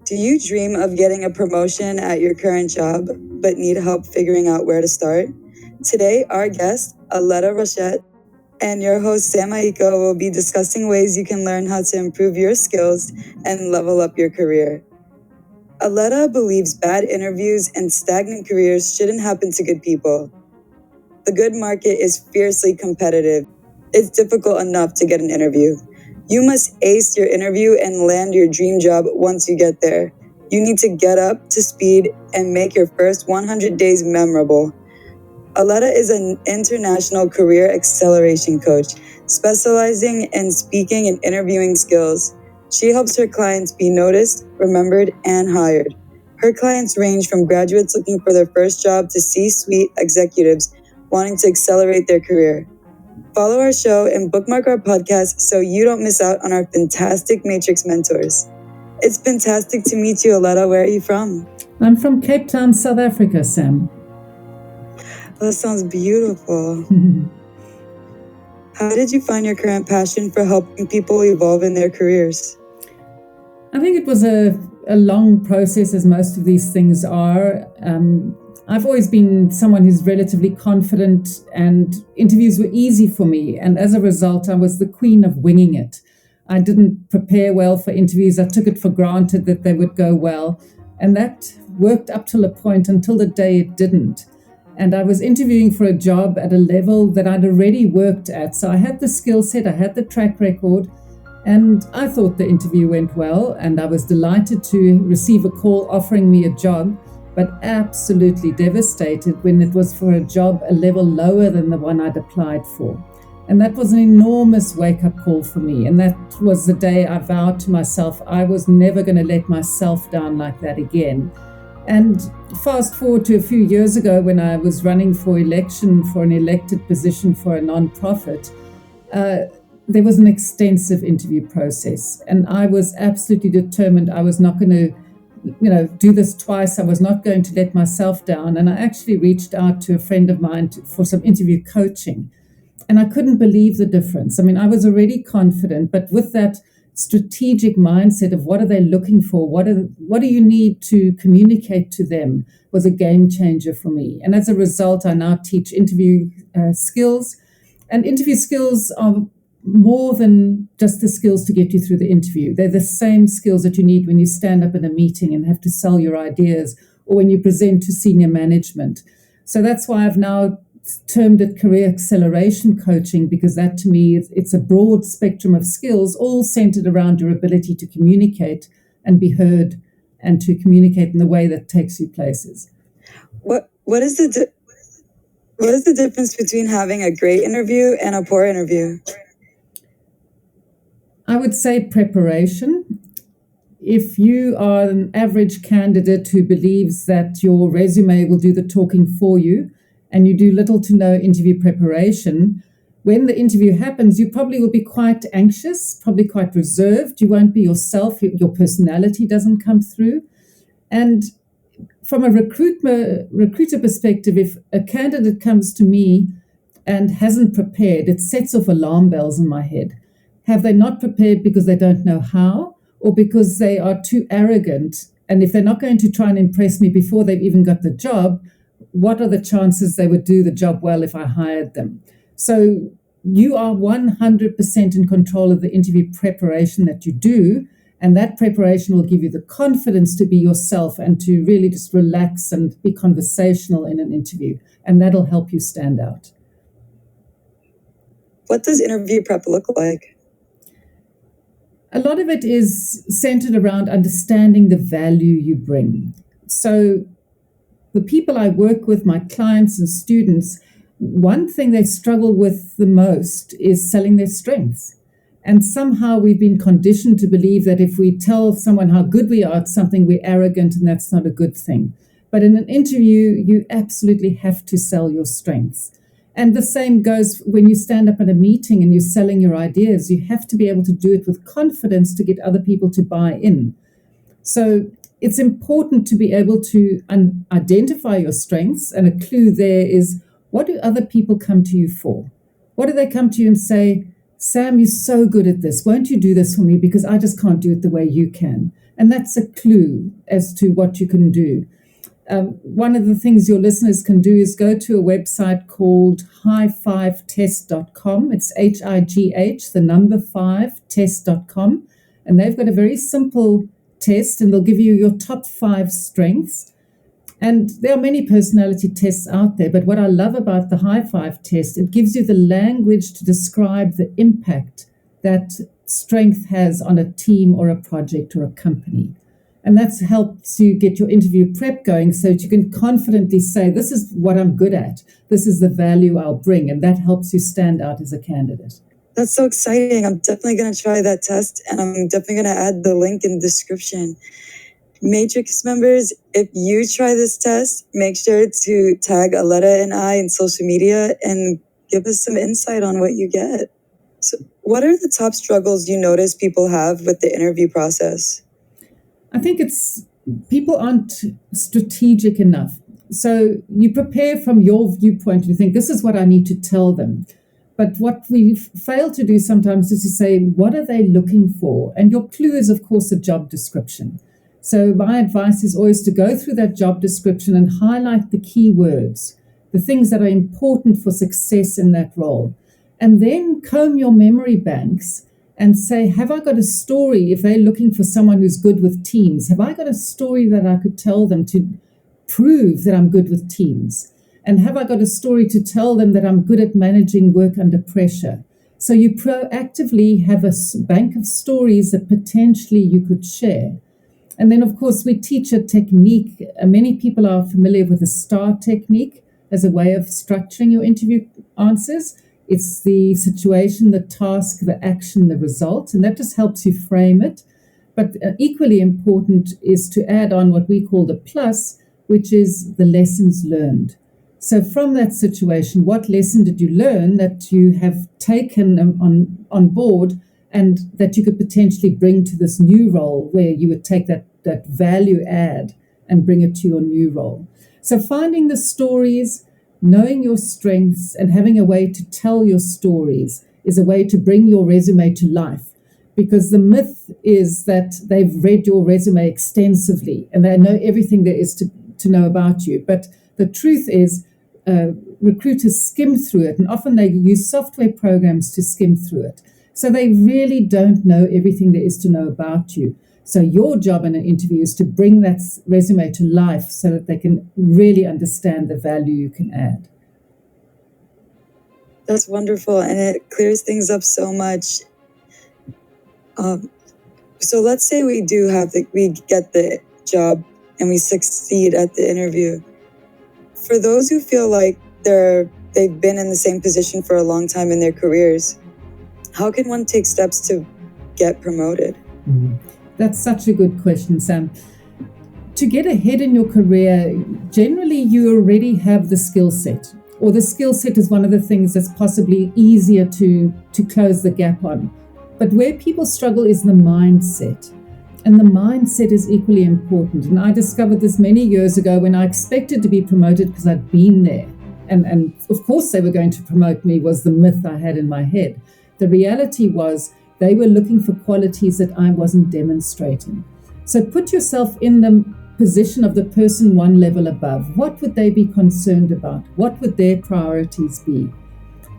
Do you dream of getting a promotion at your current job, but need help figuring out where to start? Today, our guest, Aletta Rochat, and your host, Sam Aiko, will be discussing ways you can learn how to improve your skills and level up your career. Aletta believes bad interviews and stagnant careers shouldn't happen to good people. The good market is fiercely competitive. It's difficult enough to get an interview. You must ace your interview and land your dream job once you get there. You need to get up to speed and make your first 100 days memorable. Aletta is an international career acceleration coach, specializing in speaking and interviewing skills. She helps her clients be noticed, remembered, and hired. Her clients range from graduates looking for their first job to C-suite executives wanting to accelerate their career. Follow our show and bookmark our podcast so you don't miss out on our fantastic Matrix mentors. It's fantastic to meet you, Aletta. Where are you from? I'm from Cape Town, South Africa, Sam. That sounds beautiful. How did you find your current passion for helping people evolve in their careers? I think it was a long process, as most of these things are. I've always been someone who's relatively confident, and interviews were easy for me. And as a result, I was the queen of winging it. I didn't prepare well for interviews. I took it for granted that they would go well. And that worked up till a point until the day it didn't. And I was interviewing for a job at a level that I'd already worked at. So I had the skill set, I had the track record, and I thought the interview went well. And I was delighted to receive a call offering me a job, but absolutely devastated when it was for a job a level lower than the one I'd applied for. And that was an enormous wake-up call for me. And that was the day I vowed to myself I was never going to let myself down like that again. And fast forward to a few years ago when I was running for election for an elected position for a nonprofit, there was an extensive interview process. And I was absolutely determined I was not going to do this twice. I was not going to let myself down. And I actually reached out to a friend of mine for some interview coaching. And I couldn't believe the difference. I mean, I was already confident, but with that strategic mindset of what are they looking for, what do you need to communicate to them, was a game changer for me. And as a result, I now teach interview skills. And interview skills are more than just the skills to get you through the interview. They're the same skills that you need when you stand up in a meeting and have to sell your ideas, or when you present to senior management. So that's why I've now termed it career acceleration coaching, because that to me, it's a broad spectrum of skills, all centered around your ability to communicate and be heard, and to communicate in the way that takes you places. What is the difference between having a great interview and a poor interview? I would say preparation. If you are an average candidate who believes that your resume will do the talking for you, and you do little to no interview preparation, when the interview happens, you probably will be quite anxious, probably quite reserved. You won't be yourself. Your personality doesn't come through. And from a recruiter perspective, if a candidate comes to me and hasn't prepared, it sets off alarm bells in my head. Have they not prepared because they don't know how, or because they are too arrogant? And if they're not going to try and impress me before they've even got the job, what are the chances they would do the job well if I hired them? So you are 100% in control of the interview preparation that you do, and that preparation will give you the confidence to be yourself and to really just relax and be conversational in an interview, and that'll help you stand out. What does interview prep look like? A lot of it is centered around understanding the value you bring. So the people I work with, my clients and students, one thing they struggle with the most is selling their strengths. And somehow we've been conditioned to believe that if we tell someone how good we are at something, we're arrogant, and that's not a good thing. But in an interview, you absolutely have to sell your strengths. And the same goes when you stand up at a meeting and you're selling your ideas. You have to be able to do it with confidence to get other people to buy in. So it's important to be able to identify your strengths, and a clue there is, what do other people come to you for? What do they come to you and say, Sam, you're so good at this. Won't you do this for me? Because I just can't do it the way you can. And that's a clue as to what you can do. One of the things your listeners can do is go to a website called high5test.com. It's HIGH, the number 5test.com. And they've got a very simple test, and they'll give you your top 5 strengths. And there are many personality tests out there, but what I love about the High 5 test, it gives you the language to describe the impact that strength has on a team or a project or a company. And that helps you get your interview prep going so that you can confidently say, this is what I'm good at. This is the value I'll bring. And that helps you stand out as a candidate. That's so exciting. I'm definitely going to try that test, and I'm definitely going to add the link in the description. Matrix members, if you try this test, make sure to tag Aletta and I in social media and give us some insight on what you get. So what are the top struggles you notice people have with the interview process? I think it's people aren't strategic enough. So you prepare from your viewpoint, you think, this is what I need to tell them. But what we fail to do sometimes is to say, what are they looking for? And your clue is, of course, a job description. So my advice is always to go through that job description and highlight the key words, the things that are important for success in that role. And then comb your memory banks and say, have I got a story? If they're looking for someone who's good with teams, have I got a story that I could tell them to prove that I'm good with teams? And have I got a story to tell them that I'm good at managing work under pressure? So you proactively have a bank of stories that potentially you could share. And then, of course, we teach a technique. Many people are familiar with the STAR technique as a way of structuring your interview answers. It's the situation, the task, the action, the result, and that just helps you frame it. But equally important is to add on what we call the plus, which is the lessons learned. So from that situation, what lesson did you learn that you have taken on board and that you could potentially bring to this new role where you would take that value add and bring it to your new role? So finding the stories, knowing your strengths, and having a way to tell your stories is a way to bring your resume to life. Because the myth is that they've read your resume extensively and they know everything there is to know about you. But the truth is, recruiters skim through it, and often they use software programs to skim through it. So they really don't know everything there is to know about you. So your job in an interview is to bring that resume to life so that they can really understand the value you can add. That's wonderful, and it clears things up so much. So let's say we get the job and we succeed at the interview. For those who feel like they've been in the same position for a long time in their careers, how can one take steps to get promoted? Mm-hmm. That's such a good question, Sam. To get ahead in your career, generally you already have the skill set, or the skill set is one of the things that's possibly easier to close the gap on. But where people struggle is the mindset. And the mindset is equally important. And I discovered this many years ago when I expected to be promoted because I'd been there. And of course they were going to promote me was the myth I had in my head. The reality was they were looking for qualities that I wasn't demonstrating. So put yourself in the position of the person one level above. What would they be concerned about? What would their priorities be?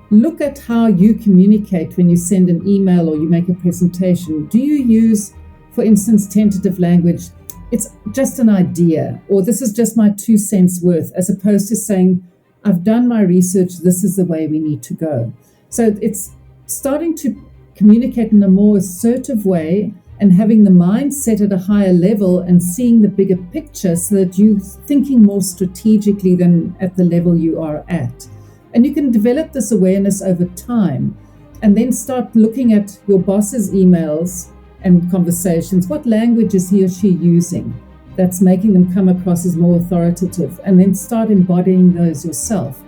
Look at how you communicate when you send an email or you make a presentation. Do you use, for instance, tentative language? It's just an idea, or this is just my 2 cents worth, as opposed to saying, I've done my research, this is the way we need to go. So it's starting to communicate in a more assertive way and having the mindset at a higher level and seeing the bigger picture so that you're thinking more strategically than at the level you are at. And you can develop this awareness over time and then start looking at your boss's emails and conversations. What language is he or she using that's making them come across as more authoritative? And then start embodying those yourself.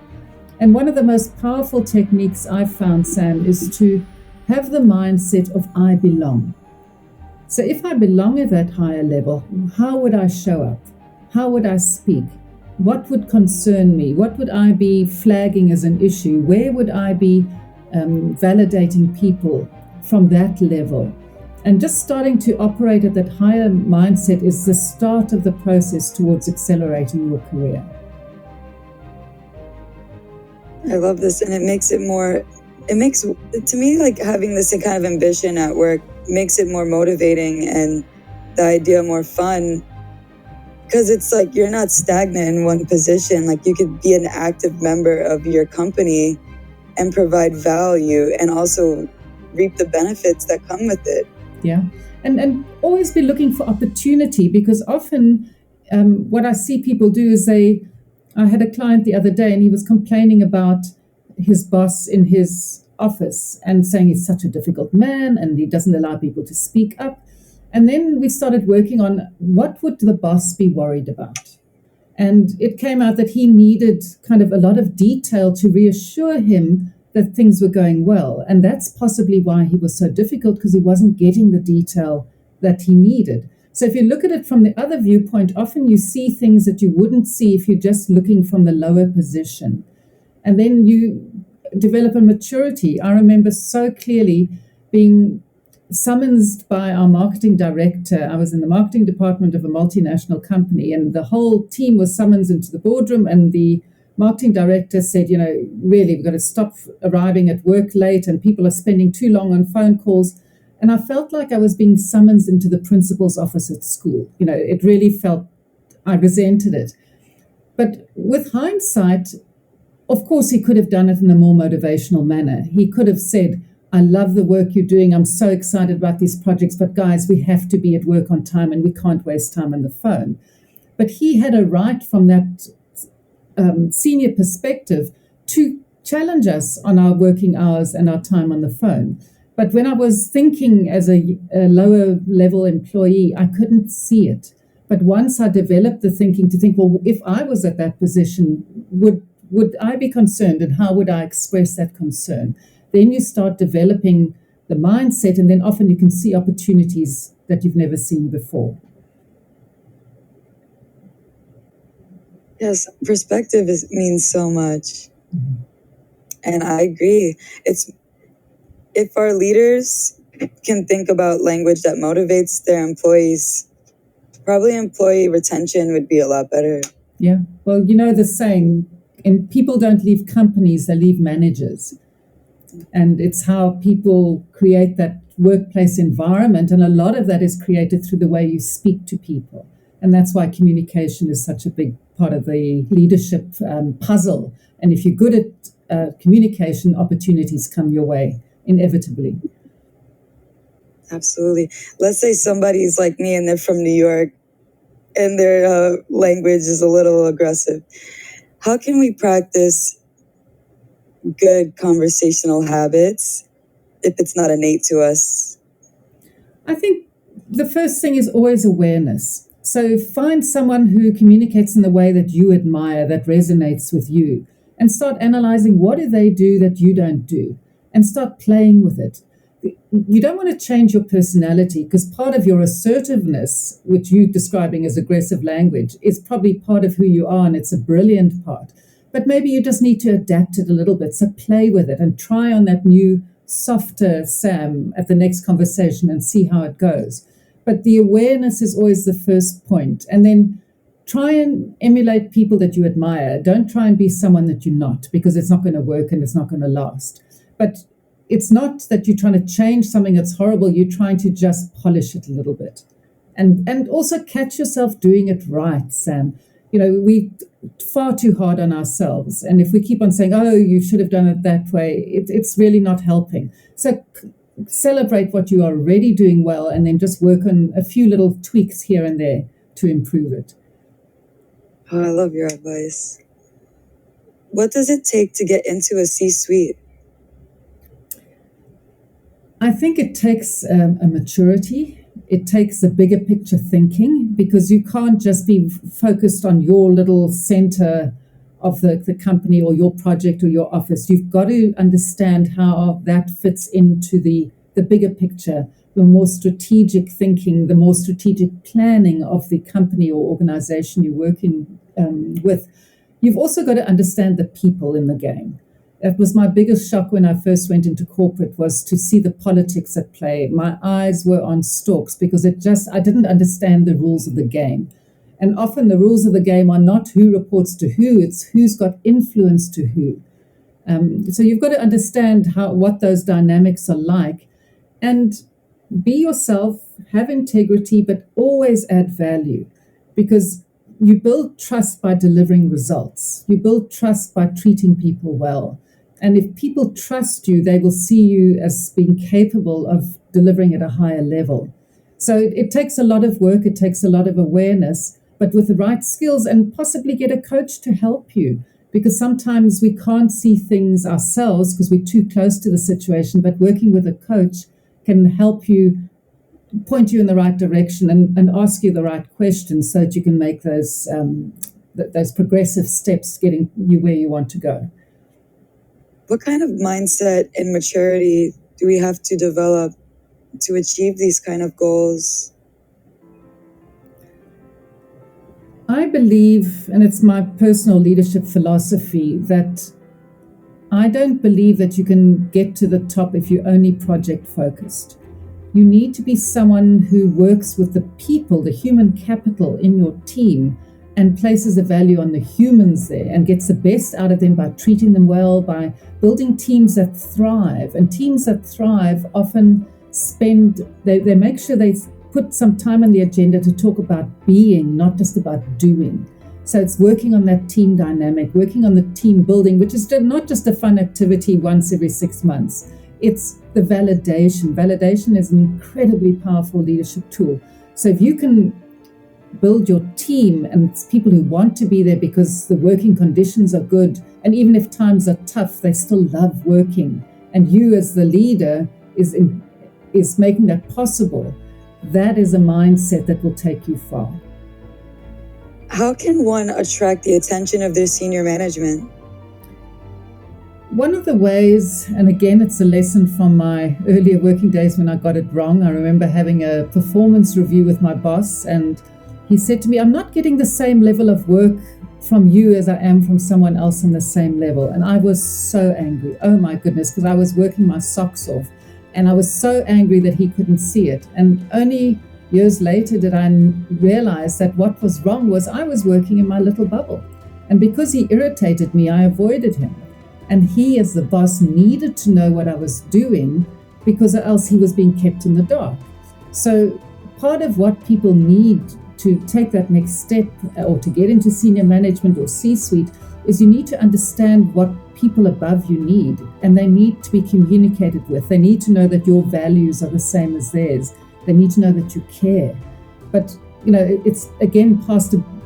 And one of the most powerful techniques I've found, Sam, is to have the mindset of I belong. So if I belong at that higher level, how would I show up? How would I speak? What would concern me? What would I be flagging as an issue? Where would I be validating people from that level? And just starting to operate at that higher mindset is the start of the process towards accelerating your career. I love this, and to me, like, having this kind of ambition at work makes it more motivating and the idea more fun, because it's like you're not stagnant in one position. Like, you could be an active member of your company and provide value and also reap the benefits that come with it. Yeah. And always be looking for opportunity, because often what I see people do is I had a client the other day and he was complaining about his boss in his office and saying he's such a difficult man and he doesn't allow people to speak up. And then we started working on what would the boss be worried about. And it came out that he needed kind of a lot of detail to reassure him that things were going well. And that's possibly why he was so difficult, because he wasn't getting the detail that he needed. So if you look at it from the other viewpoint, often you see things that you wouldn't see if you're just looking from the lower position. And then you develop a maturity. I remember so clearly being summoned by our marketing director. I was in the marketing department of a multinational company, and the whole team was summoned into the boardroom, and the marketing director said, really, we've got to stop arriving at work late and people are spending too long on phone calls. And I felt like I was being summoned into the principal's office at school. It really felt, I resented it. But with hindsight, of course, he could have done it in a more motivational manner. He could have said, I love the work you're doing. I'm so excited about these projects. But guys, we have to be at work on time and we can't waste time on the phone. But he had a right from that senior perspective to challenge us on our working hours and our time on the phone. But when I was thinking as a lower level employee, I couldn't see it. But once I developed the thinking to think, well, if I was at that position, would I be concerned, and how would I express that concern? Then you start developing the mindset, and then often you can see opportunities that you've never seen before. Yes, perspective means so much. Mm-hmm. And I agree. If our leaders can think about language that motivates their employees, probably employee retention would be a lot better. Yeah. Well, the saying, and people don't leave companies, they leave managers. And it's how people create that workplace environment. And a lot of that is created through the way you speak to people. And that's why communication is such a big part of the leadership puzzle. And if you're good at communication, opportunities come your way, inevitably. Absolutely. Let's say somebody's like me and they're from New York and their language is a little aggressive. How can we practice good conversational habits if it's not innate to us? I think the first thing is always awareness. So find someone who communicates in the way that you admire, that resonates with you, and start analyzing what do they do that you don't do, and start playing with it. You don't want to change your personality, because part of your assertiveness, which you're describing as aggressive language, is probably part of who you are, and it's a brilliant part. But maybe you just need to adapt it a little bit. So play with it and try on that new, softer Sam at the next conversation and see how it goes. But the awareness is always the first point. And then try and emulate people that you admire. Don't try and be someone that you're not, because it's not going to work and it's not going to last. But it's not that you're trying to change something that's horrible. You're trying to just polish it a little bit. And also catch yourself doing it right, Sam. We far too hard on ourselves. And if we keep on saying, oh, you should have done it that way, it's really not helping. So celebrate what you are already doing well, and then just work on a few little tweaks here and there to improve it. Oh, I love your advice. What does it take to get into a C-suite? I think it takes a maturity. It takes a bigger picture thinking, because you can't just be focused on your little center of the company or your project or your office. You've got to understand how that fits into the bigger picture, the more strategic thinking, the more strategic planning of the company or organization you're working with. You've also got to understand the people in the game. That was my biggest shock when I first went into corporate, was to see the politics at play. My eyes were on stalks because I didn't understand the rules of the game. And often the rules of the game are not who reports to who, it's who's got influence to who. So you've got to understand what those dynamics are like, and be yourself, have integrity, but always add value, because you build trust by delivering results. You build trust by treating people well. And if people trust you, they will see you as being capable of delivering at a higher level. So it takes a lot of work, it takes a lot of awareness, but with the right skills, and possibly get a coach to help you, because sometimes we can't see things ourselves because we're too close to the situation, but working with a coach can help you, point you in the right direction, and ask you the right questions so that you can make those progressive steps getting you where you want to go. What kind of mindset and maturity do we have to develop to achieve these kind of goals? I believe, and it's my personal leadership philosophy, that I don't believe that you can get to the top if you're only project focused. You need to be someone who works with the people, the human capital in your team, and places a value on the humans there and gets the best out of them by treating them well, by building teams that thrive. And teams that thrive often they make sure they put some time on the agenda to talk about being, not just about doing. So it's working on that team dynamic, working on the team building, which is not just a fun activity once every 6 months. It's the validation. Validation is an incredibly powerful leadership tool. So if you can build your team and it's people who want to be there because the working conditions are good, and even if times are tough, they still love working, and you as the leader is making that possible, that is a mindset that will take you far. How can one attract the attention of their senior management? One of the ways, and again, it's a lesson from my earlier working days when I got it wrong. I remember having a performance review with my boss, and he said to me, "I'm not getting the same level of work from you as I am from someone else on the same level." And I was so angry. Oh my goodness, because I was working my socks off. And I was so angry that he couldn't see it. And only years later did I realize that what was wrong was I was working in my little bubble. And because he irritated me, I avoided him. And he, as the boss, needed to know what I was doing, because else he was being kept in the dark. So part of what people need to take that next step, or to get into senior management or C-suite, is you need to understand what people above you need, and they need to be communicated with. They need to know that your values are the same as theirs. They need to know that you care. But it's again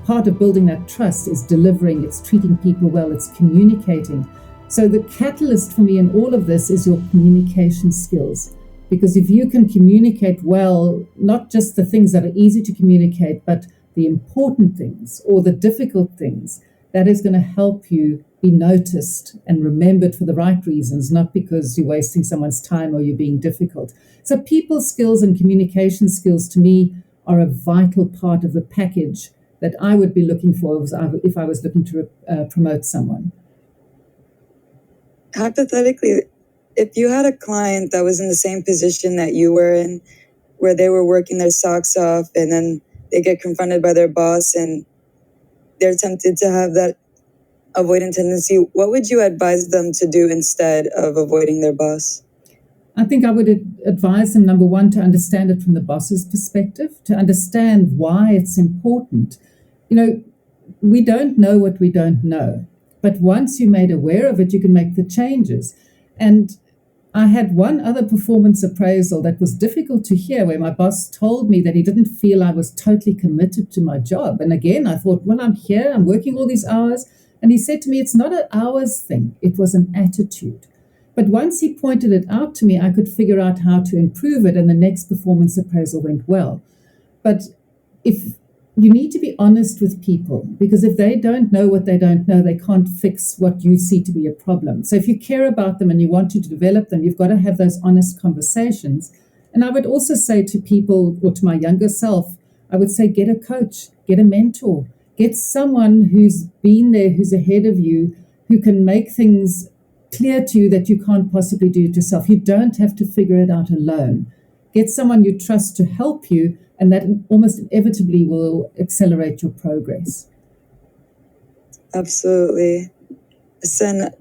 part of building that trust is delivering, it's treating people well, it's communicating. So the catalyst for me in all of this is your communication skills. Because if you can communicate well, not just the things that are easy to communicate, but the important things or the difficult things, that is going to help you be noticed and remembered for the right reasons, not because you're wasting someone's time or you're being difficult. So people skills and communication skills, to me, are a vital part of the package that I would be looking for if I was looking to promote someone. Hypothetically, if you had a client that was in the same position that you were in, where they were working their socks off and then they get confronted by their boss and they're tempted to have that avoidant tendency, what would you advise them to do instead of avoiding their boss? I think I would advise them, number one, to understand it from the boss's perspective, to understand why it's important. We don't know what we don't know, but once you're made aware of it, you can make the changes. And I had one other performance appraisal that was difficult to hear, where my boss told me that he didn't feel I was totally committed to my job. And again, I thought, well, I'm here, I'm working all these hours. And he said to me, it's not an hours thing, it was an attitude. But once he pointed it out to me, I could figure out how to improve it, and the next performance appraisal went well. But if you need to be honest with people, because if they don't know what they don't know, they can't fix what you see to be a problem. So if you care about them and you want to develop them, you've got to have those honest conversations. And I would also say to people, or to my younger self, I would say, get a coach, get a mentor, get someone who's been there, who's ahead of you, who can make things clear to you that you can't possibly do it yourself. You don't have to figure it out alone. Get someone you trust to help you, and that almost inevitably will accelerate your progress. Absolutely. Send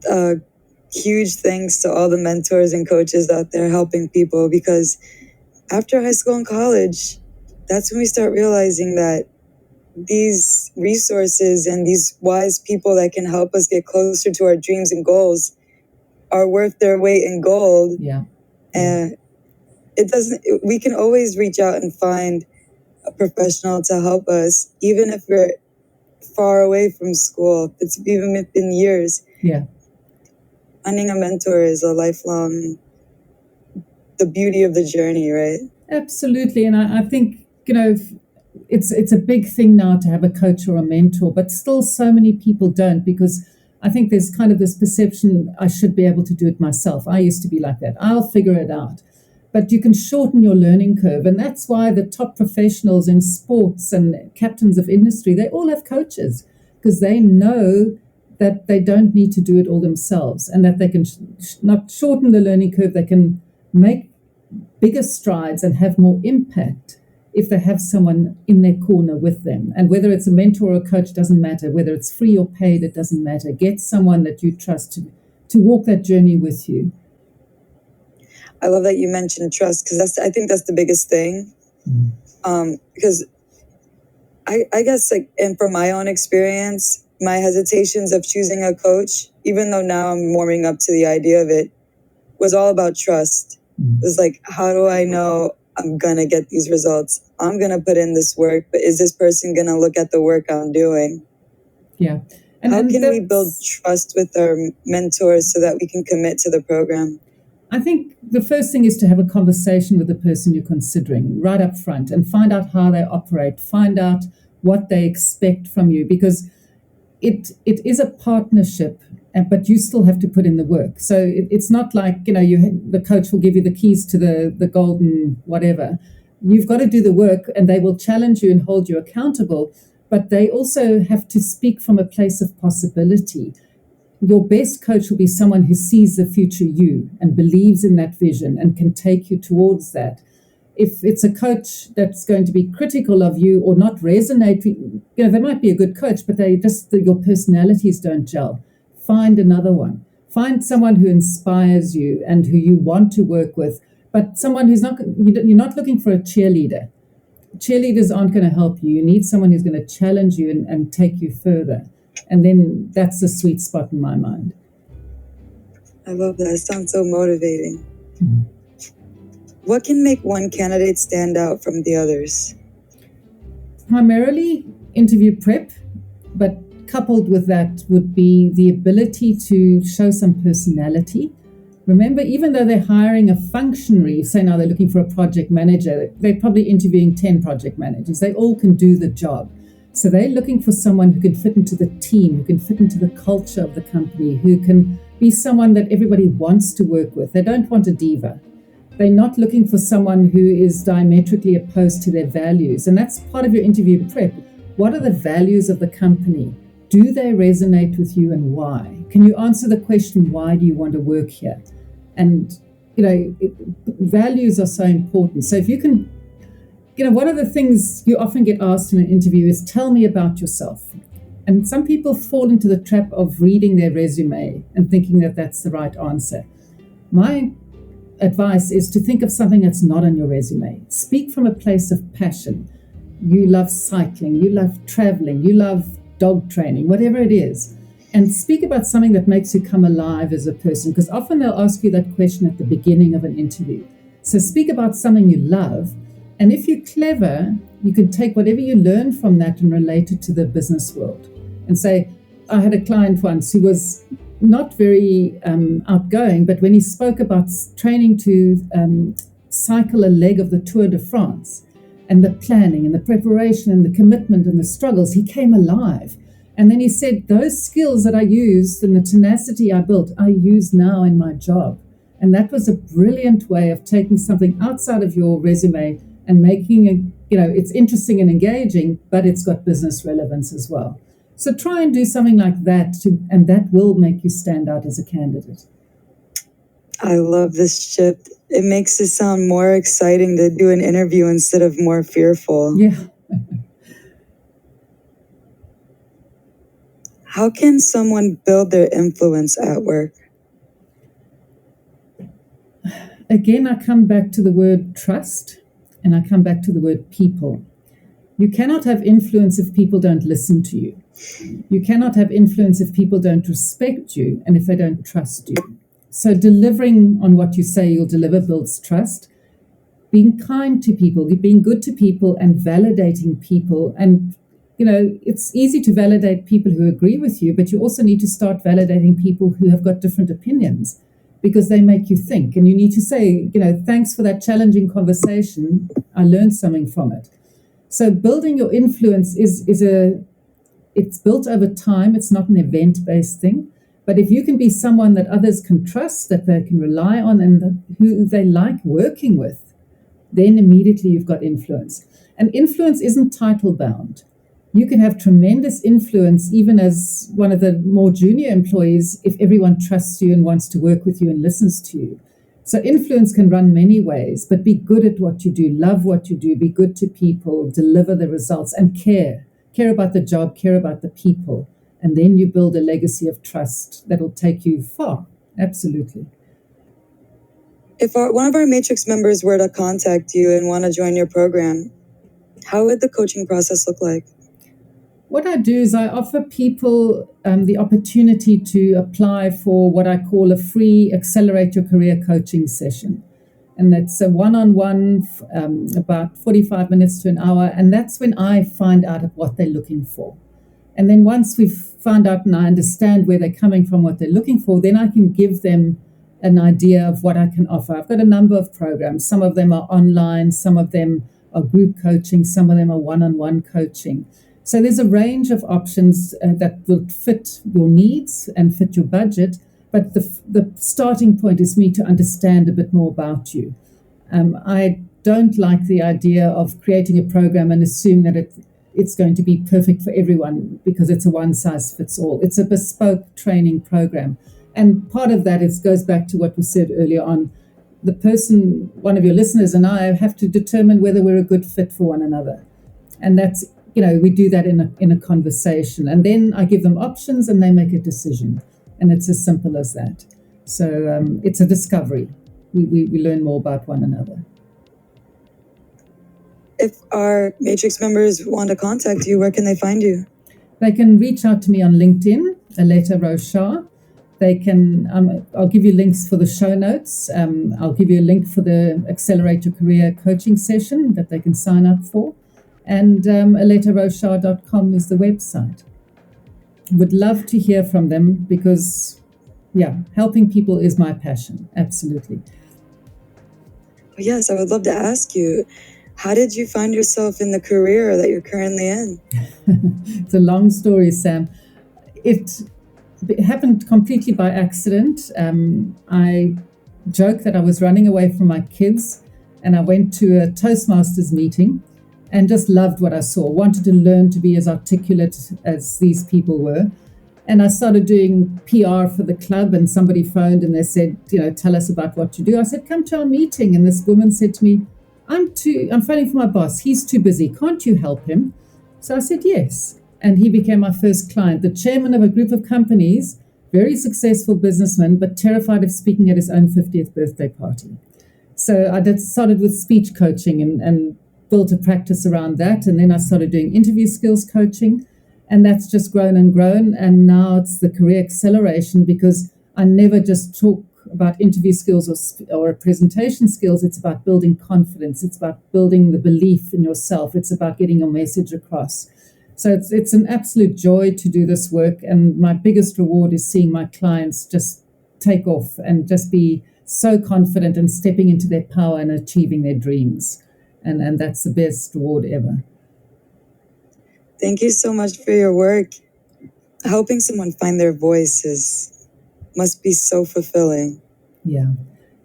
huge thanks to all the mentors and coaches out there helping people, because after high school and college, that's when we start realizing that these resources and these wise people that can help us get closer to our dreams and goals are worth their weight in gold. Yeah. And we can always reach out and find a professional to help us, even if we're far away from school. It's even been years. Yeah. Finding a mentor is a lifelong, the beauty of the journey, right? Absolutely. And I think, it's a big thing now to have a coach or a mentor, but still so many people don't, because I think there's kind of this perception I should be able to do it myself. I used to be like that. I'll figure it out. But you can shorten your learning curve. And that's why the top professionals in sports and captains of industry, they all have coaches, because they know that they don't need to do it all themselves, and that they can not shorten the learning curve. They can make bigger strides and have more impact if they have someone in their corner with them. And whether it's a mentor or a coach doesn't matter. Whether it's free or paid, it doesn't matter. Get someone that you trust to walk that journey with you. I love that you mentioned trust, because I think that's the biggest thing. Because I guess, and from my own experience, my hesitations of choosing a coach, even though now I'm warming up to the idea of it, was all about trust. It was like, how do I know I'm gonna get these results? I'm gonna put in this work, but is this person gonna look at the work I'm doing? Yeah. How can we build trust with our mentors so that we can commit to the program? I think the first thing is to have a conversation with the person you're considering right up front, and find out how they operate, find out what they expect from you, because it is a partnership, but you still have to put in the work. So it's not like, the coach will give you the keys to the golden whatever. You've got to do the work, and they will challenge you and hold you accountable, but they also have to speak from a place of possibility. Your best coach will be someone who sees the future you and believes in that vision and can take you towards that. If it's a coach that's going to be critical of you or not resonate, they might be a good coach, but your personalities don't gel. Find another one. Find someone who inspires you and who you want to work with, but someone who's you're not looking for a cheerleader. Cheerleaders aren't going to help you. You need someone who's going to challenge you and take you further. And then that's the sweet spot in my mind. I love that. It sounds so motivating. What can make one candidate stand out from the others? Primarily interview prep, but coupled with that would be the ability to show some personality. Remember, even though they're hiring a functionary, say now they're looking for a project manager, they're probably interviewing 10 project managers. They all can do the job. So they're looking for someone who can fit into the team, who can fit into the culture of the company, who can be someone that everybody wants to work with. They don't want a diva. They're not looking for someone who is diametrically opposed to their values. And that's part of your interview prep. What are the values of the company? Do they resonate with you, and why? Can you answer the question, why do you want to work here? And, values are so important. So if you can, one of the things you often get asked in an interview is, tell me about yourself. And some people fall into the trap of reading their resume and thinking that that's the right answer. My advice is to think of something that's not on your resume. Speak from a place of passion. You love cycling, you love traveling, you love dog training, whatever it is. And speak about something that makes you come alive as a person, because often they'll ask you that question at the beginning of an interview. So speak about something you love. And if you're clever, you can take whatever you learn from that and relate it to the business world. And say, I had a client once who was not very outgoing, but when he spoke about training to cycle a leg of the Tour de France, and the planning and the preparation and the commitment and the struggles, he came alive. And then he said, those skills that I used and the tenacity I built, I use now in my job. And that was a brilliant way of taking something outside of your resume and making it, it's interesting and engaging, but it's got business relevance as well. So try and do something like that, and that will make you stand out as a candidate. I love this shift. It makes it sound more exciting to do an interview instead of more fearful. Yeah. How can someone build their influence at work? Again, I come back to the word trust, and I come back to the word people. You cannot have influence if people don't listen to you. You cannot have influence if people don't respect you and if they don't trust you. So delivering on what you say you'll deliver builds trust. Being kind to people, being good to people, and validating people. And, it's easy to validate people who agree with you, but you also need to start validating people who have got different opinions, because they make you think. And you need to say, thanks for that challenging conversation. I learned something from it. So building your influence it's built over time. It's not an event-based thing. But if you can be someone that others can trust, that they can rely on, and who they like working with, then immediately you've got influence. And influence isn't title bound. You can have tremendous influence even as one of the more junior employees if everyone trusts you and wants to work with you and listens to you. So influence can run many ways, but be good at what you do, love what you do, be good to people, deliver the results, and care. Care about the job, care about the people. And then you build a legacy of trust that'll take you far. Absolutely. If one of our Matrix members were to contact you and want to join your program, how would the coaching process look like? What I do is I offer people the opportunity to apply for what I call a free Accelerate Your Career coaching session. And that's a one-on-one, about 45 minutes to an hour. And that's when I find out what they're looking for. And then once we've found out and I understand where they're coming from, what they're looking for, then I can give them an idea of what I can offer. I've got a number of programs. Some of them are online, some of them are group coaching, some of them are one-on-one coaching. So there's a range of options that will fit your needs and fit your budget. But the starting point is me to understand a bit more about you. I don't like the idea of creating a program and assume that it's going to be perfect for everyone because it's a one-size-fits-all. It's a bespoke training program. And part of that goes back to what we said earlier on. The person, one of your listeners and I have to determine whether we're a good fit for one another. And that's, we do that in a conversation. And then I give them options and they make a decision. And it's as simple as that. So it's a discovery. We learn more about one another. If our Matrix members want to contact you, where can they find you? They can reach out to me on LinkedIn, Aletta Rochat. They can, I'll give you links for the show notes. I'll give you a link for the Accelerate Your Career coaching session that they can sign up for. And AlettaRochat.com is the website. Would love to hear from them because, helping people is my passion. Absolutely. Yes, I would love to ask you, how did you find yourself in the career that you're currently in? It's a long story, Sam. It happened completely by accident. I joke that I was running away from my kids and I went to a Toastmasters meeting and just loved what I saw, wanted to learn to be as articulate as these people were. And I started doing PR for the club and somebody phoned and they said, tell us about what you do. I said, come to our meeting. And this woman said to me, I'm phoning for my boss. He's too busy. Can't you help him? So I said, yes. And he became my first client, the chairman of a group of companies, very successful businessman, but terrified of speaking at his own 50th birthday party. So I started with speech coaching and built a practice around that. And then I started doing interview skills coaching. And that's just grown and grown. And now it's the career acceleration because I never just talk about interview skills or presentation skills. It's about building confidence. It's about building the belief in yourself. It's about getting your message across. So it's an absolute joy to do this work. And my biggest reward is seeing my clients just take off and just be so confident and stepping into their power and achieving their dreams. And that's the best reward ever. Thank you so much for your work. Helping someone find their voice must be so fulfilling. Yeah.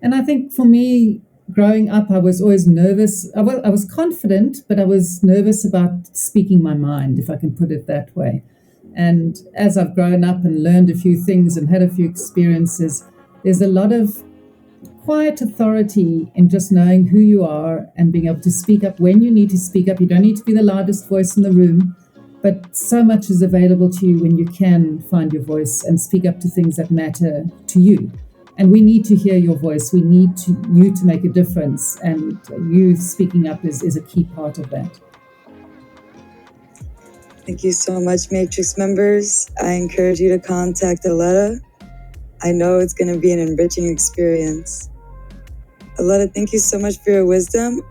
And I think for me, growing up, I was always nervous. I was confident, but I was nervous about speaking my mind, if I can put it that way. And as I've grown up and learned a few things and had a few experiences, there's a lot of quiet authority in just knowing who you are and being able to speak up when you need to speak up. You don't need to be the loudest voice in the room, but so much is available to you when you can find your voice and speak up to things that matter to you. And we need to hear your voice. We need you to make a difference. And you speaking up is a key part of that. Thank you so much, Matrix members. I encourage you to contact Aletta. I know it's going to be an enriching experience. Aletta, thank you so much for your wisdom.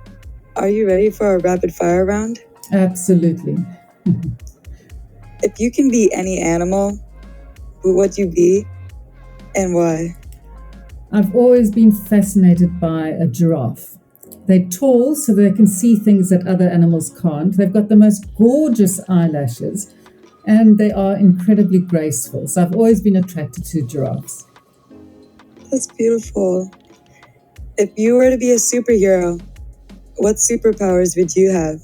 Are you ready for our rapid fire round? Absolutely. If you can be any animal, who would you be and why? I've always been fascinated by a giraffe. They're tall so they can see things that other animals can't. They've got the most gorgeous eyelashes and they are incredibly graceful. So I've always been attracted to giraffes. That's beautiful. If you were to be a superhero, what superpowers would you have?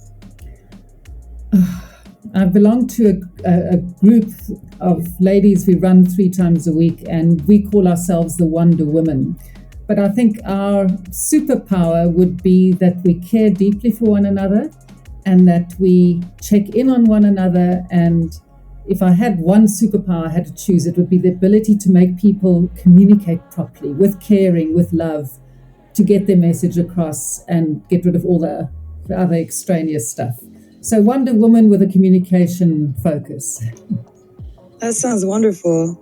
I belong to a group of ladies we run 3 times a week, and we call ourselves the Wonder Women. But I think our superpower would be that we care deeply for one another and that we check in on one another. And if I had one superpower I had to choose, it would be the ability to make people communicate properly, with caring, with love, to get their message across and get rid of all the other extraneous stuff. So Wonder Woman with a communication focus. That sounds wonderful.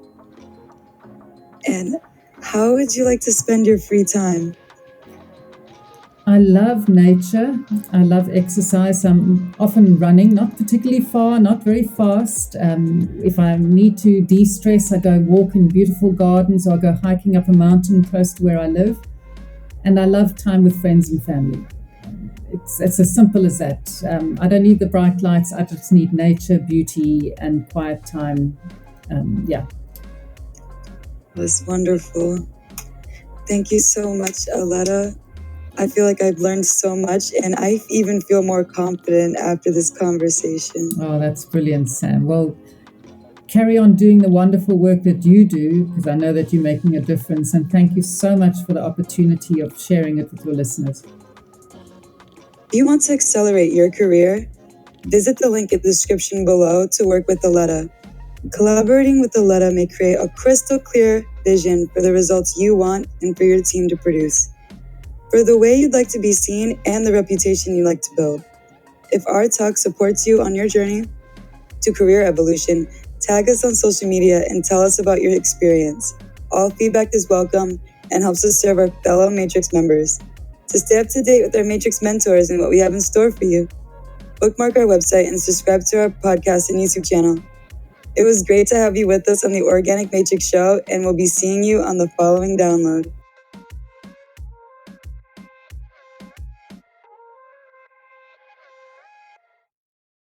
And how would you like to spend your free time? I love nature. I love exercise. I'm often running, not particularly far, not very fast. If I need to de-stress, I go walk in beautiful gardens or I go hiking up a mountain close to where I live. And I love time with friends and family. It's as simple as that. I don't need the bright lights. I just need nature, beauty, and quiet time. That's wonderful. Thank you so much, Aletta. I feel like I've learned so much, and I even feel more confident after this conversation. Oh, that's brilliant, Sam. Well, carry on doing the wonderful work that you do, because I know that you're making a difference. And thank you so much for the opportunity of sharing it with your listeners. If you want to accelerate your career, visit the link in the description below to work with Aletta. Collaborating with Aletta may create a crystal clear vision for the results you want and for your team to produce, for the way you'd like to be seen and the reputation you'd like to build. If our talk supports you on your journey to career evolution, tag us on social media and tell us about your experience. All feedback is welcome and helps us serve our fellow Matrix members. To stay up to date with our Matrix mentors and what we have in store for you, bookmark our website and subscribe to our podcast and YouTube channel. It was great to have you with us on the Organic Matrix Show, and we'll be seeing you on the following download.